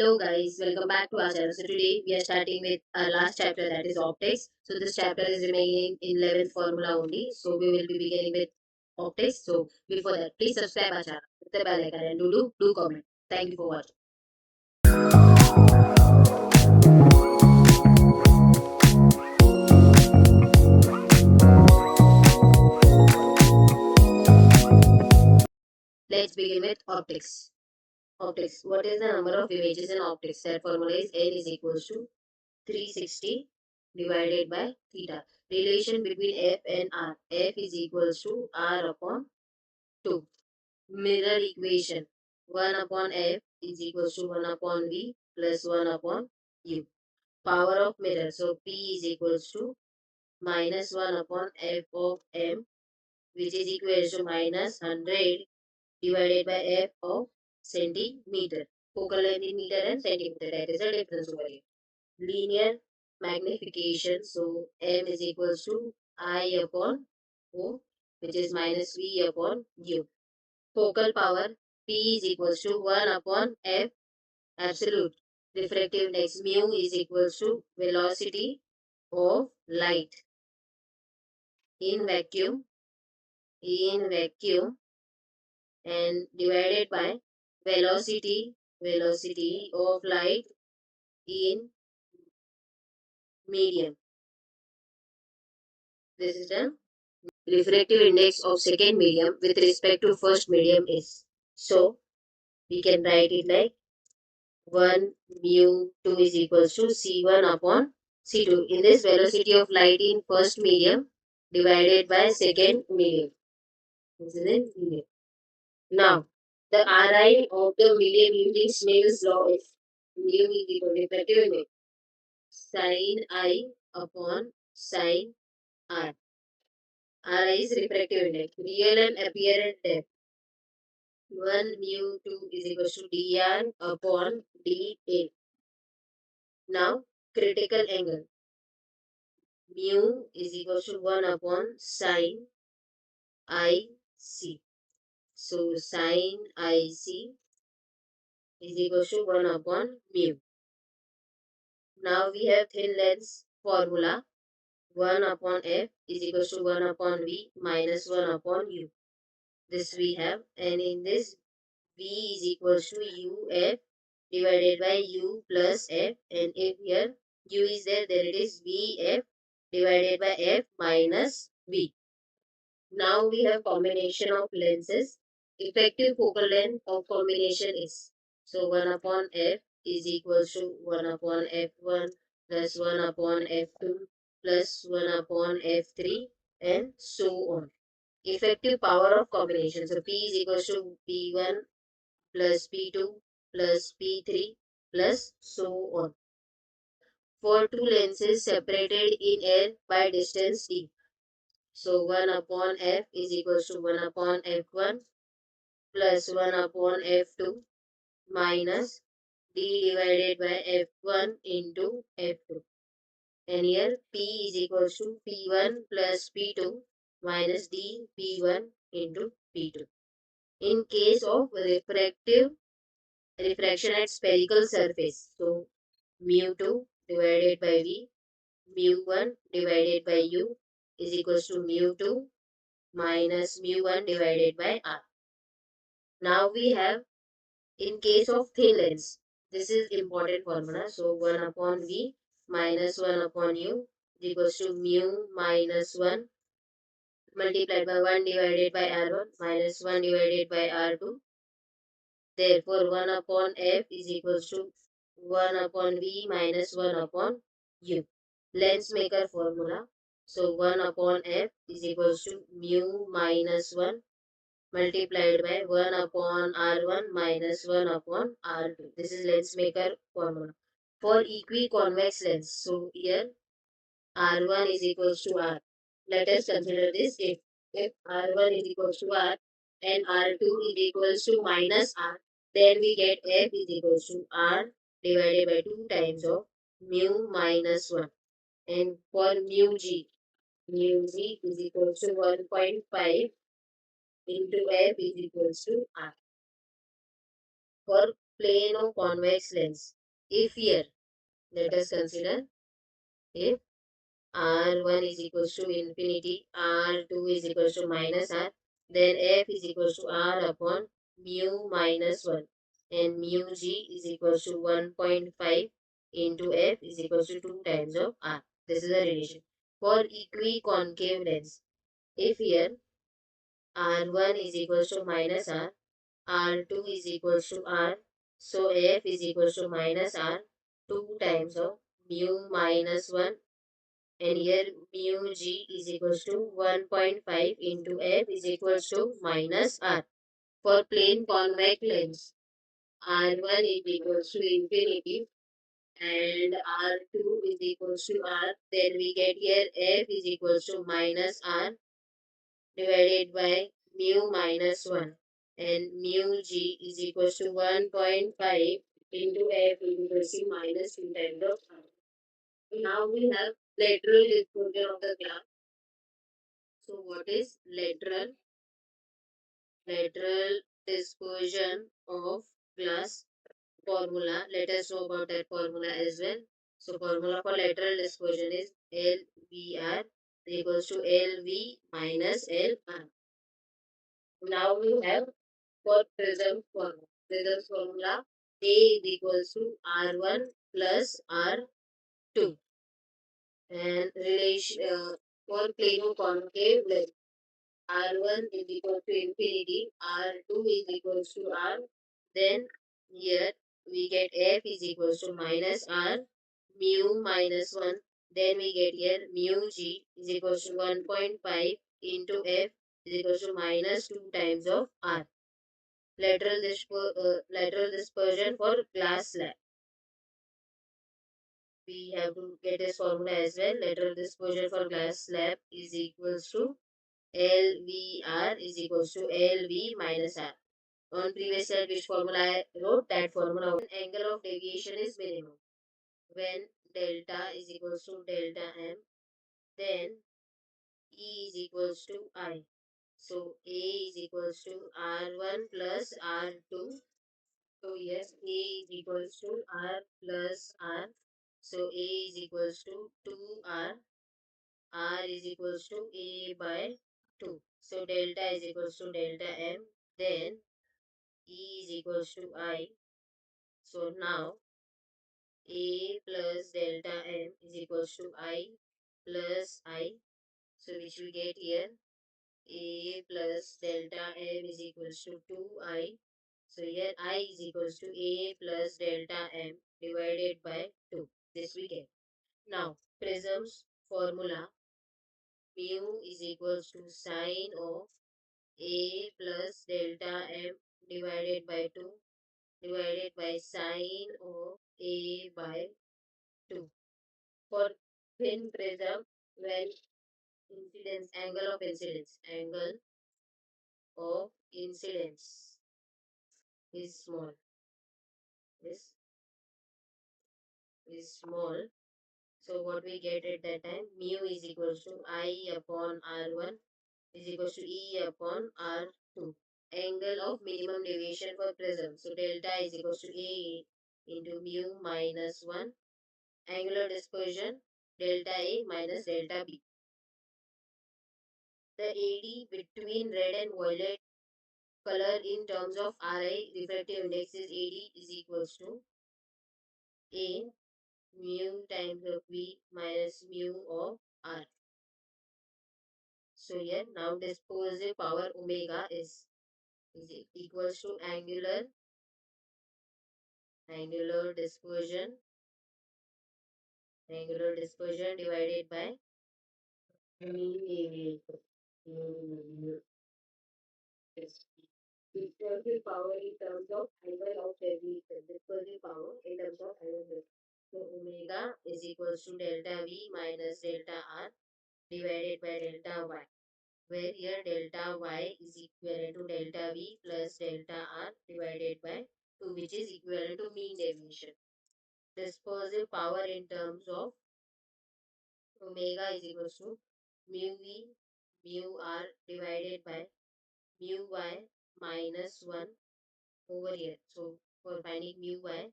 Hello guys, welcome back to our channel. So today we are starting with our last chapter, that is optics. So this chapter is remaining in 11th formula only. So we will be beginning with optics. So before that, please subscribe our channel, hit the bell icon and do comment. Thank you for watching. Let's begin with optics. Optics. What is the number of images in optics? That formula is N is equals to 360 divided by theta. Relation between F and R. F is equals to R upon 2. Mirror equation. 1 upon F is equals to 1 upon V plus 1 upon U. Power of mirror. So P is equals to minus 1 upon F of M, which is equals to minus 100 divided by F of centimeter. Focal length in meter and centimeter. That is the difference over here. Linear magnification. So M is equals to I upon O, which is minus V upon U. Focal power. P is equals to 1 upon F absolute. Refractive index mu is equals to velocity of light in vacuum and divided by velocity of light in medium. This is the refractive index of second medium with respect to first medium is. So we can write it like 1 mu 2 is equals to C1 upon C2. In this, velocity of light in first medium divided by second medium. This is in medium. Now, the Ri of the medium using Snell's law is mu is equal to refractive index sin I upon sin R. Ri is refractive index. Real and apparent depth. 1 mu 2 is equals to dr upon dA. Now, critical angle. Mu is equals to 1 upon sin IC. So sin IC is equals to 1 upon mu. Now we have thin lens formula. 1 upon F is equals to 1 upon V minus 1 upon U. This we have, and in this V is equals to UF divided by U plus F, and if here U is there, then it is VF divided by F minus V. Now we have combination of lenses. Effective focal length of combination is, so 1 upon F is equals to 1 upon F1 plus 1 upon F2 plus 1 upon F3 and so on. Effective power of combination. So P is equals to P1 plus P2 plus P3 plus so on. For two lenses separated in air by distance d. So 1 upon F is equals to 1 upon F1 plus 1 upon F2 minus D divided by F1 into F2. And here P is equals to P1 plus P2 minus D P1 into P2. In case of refraction at spherical surface, so mu 2 divided by V, mu 1 divided by U is equals to mu 2 minus mu 1 divided by R. Now we have, in case of thin lens, this is important formula. So 1 upon V minus 1 upon U is equals to mu minus 1 multiplied by 1 divided by R1 minus 1 divided by R2. Therefore 1 upon F is equals to 1 upon V minus 1 upon U. Lens maker formula. So 1 upon F is equals to mu minus 1 multiplied by 1 upon R1 minus 1 upon R2. This is lens maker formula. For equiconvex lens, so here R1 is equals to R. Let us consider this. If R1 is equals to R and R2 is equals to minus R, then we get F is equals to R divided by 2 times of mu minus 1. And for mu G is equals to 1.5 into F is equals to R. For plane of convex lens. If here, let us consider if R1 is equals to infinity, R2 is equals to minus R, then F is equals to R upon mu minus 1 and mu G is equals to 1.5 into F is equals to 2 times of R. This is the relation. For equiconcave lens, if here R1 is equals to minus R, R2 is equals to R, so F is equals to minus R 2 times of mu minus 1 and here mu G is equals to 1.5 into F is equals to minus R. For plane convex lens, R1 is equals to infinity and R2 is equals to R. Then we get here F is equals to minus R divided by mu minus 1 and mu G is equals to 1.5 into F is equals to minus 2 times of R. Now we have lateral dispersion of the glass. So what is lateral dispersion of glass formula? Let us know about that formula as well. So formula for lateral dispersion is LVR equals to LV minus LR. Now we have for prism formula. Prism formula A is equals to R1 plus R2 and relation for plano concave lens. R1 is equal to infinity, R2 is equal to R. Then here we get F is equal to minus R, mu minus 1. Then we get here mu G is equal to 1.5 into F is equal to minus 2 times of R. Lateral dispersion for glass slab. We have to get this formula as well. Lateral dispersion for glass slab is equals to LVR is equals to LV minus R. On previous slide, which formula I wrote, that formula angle of deviation is minimum. When delta is equals to delta M, then E is equals to I. So A is equals to R1 plus R2. So yes, A is equals to R plus R. So A is equals to 2R. R is equals to A by 2. So delta is equals to delta M. Then E is equals to I. So now A plus delta M is equals to I plus I. So which we get here A plus delta M is equals to 2I. So here I is equals to A plus delta M divided by 2. This we get. Now Prism's formula mu is equals to sine of A plus delta M divided by 2 divided by sine of A by 2. For thin prism, when angle of incidence is small, is small. So what we get at that time, mu is equals to I upon R1 is equals to E upon R2. Angle of minimum deviation for prism. So delta is equals to A into mu minus 1. Angular dispersion delta A minus delta B. The AD between red and violet color in terms of Ri refractive index is AD is equals to A mu times of V minus mu of R. So here now dispersive power omega is equals to angular dispersion divided by mean deviation. Dispersive power in terms of angle of deviation. Dispersive power in terms of angle. So omega is equals to delta V minus delta R divided by delta Y. Where here delta Y is equivalent to delta V plus delta R divided by 2, which is equivalent to mean deviation. Dispersive power in terms of omega is equals to mu V mu R divided by mu Y minus 1 over here. So for finding mu y,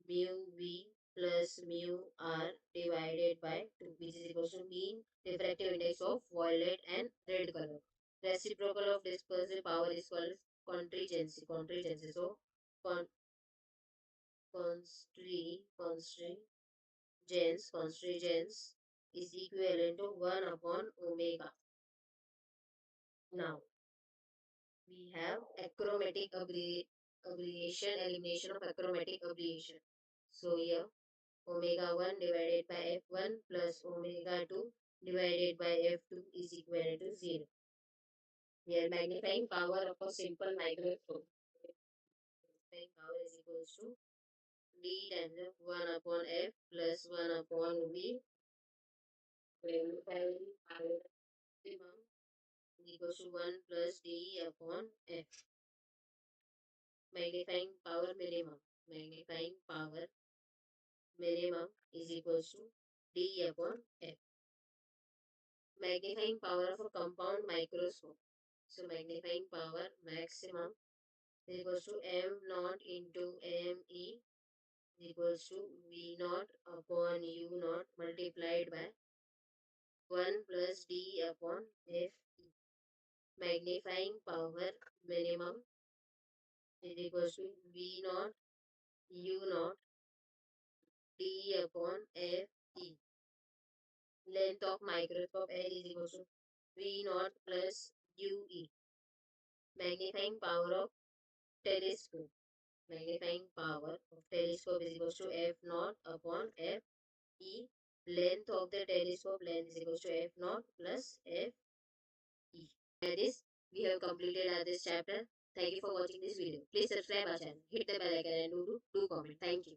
mu v plus mu r divided by 2, which is equal to mean refractive index of violet and red color. Reciprocal of dispersive power is called contingency. Contingency. So con constringence is equivalent to 1 upon omega. Now we have achromatic abbreviation, elimination of achromatic abbreviation. So here omega 1 divided by f1 plus omega 2 divided by f2 is equal to 0. Here magnifying power of a simple microscope. Magnifying power is equal to d times 1 upon f plus 1 upon v. Magnifying power maximum is equal to 1 plus d upon f. Magnifying power minimum. Magnifying power minimum is equal to d upon f. Magnifying power of a compound microscope. So magnifying power maximum is equals to m naught into me is equals to v naught upon u naught multiplied by 1 plus d upon f. Magnifying power minimum is equals to v naught u naught d upon f e. Length of microscope L is equals to v naught plus u e. Magnifying power of telescope. Magnifying power of telescope is equals to f naught upon f e. Length of the telescope length is equals to f naught plus f e. By this, we have completed this chapter. Thank you for watching this video. Please subscribe our channel, hit the bell icon and do comment. Thank you.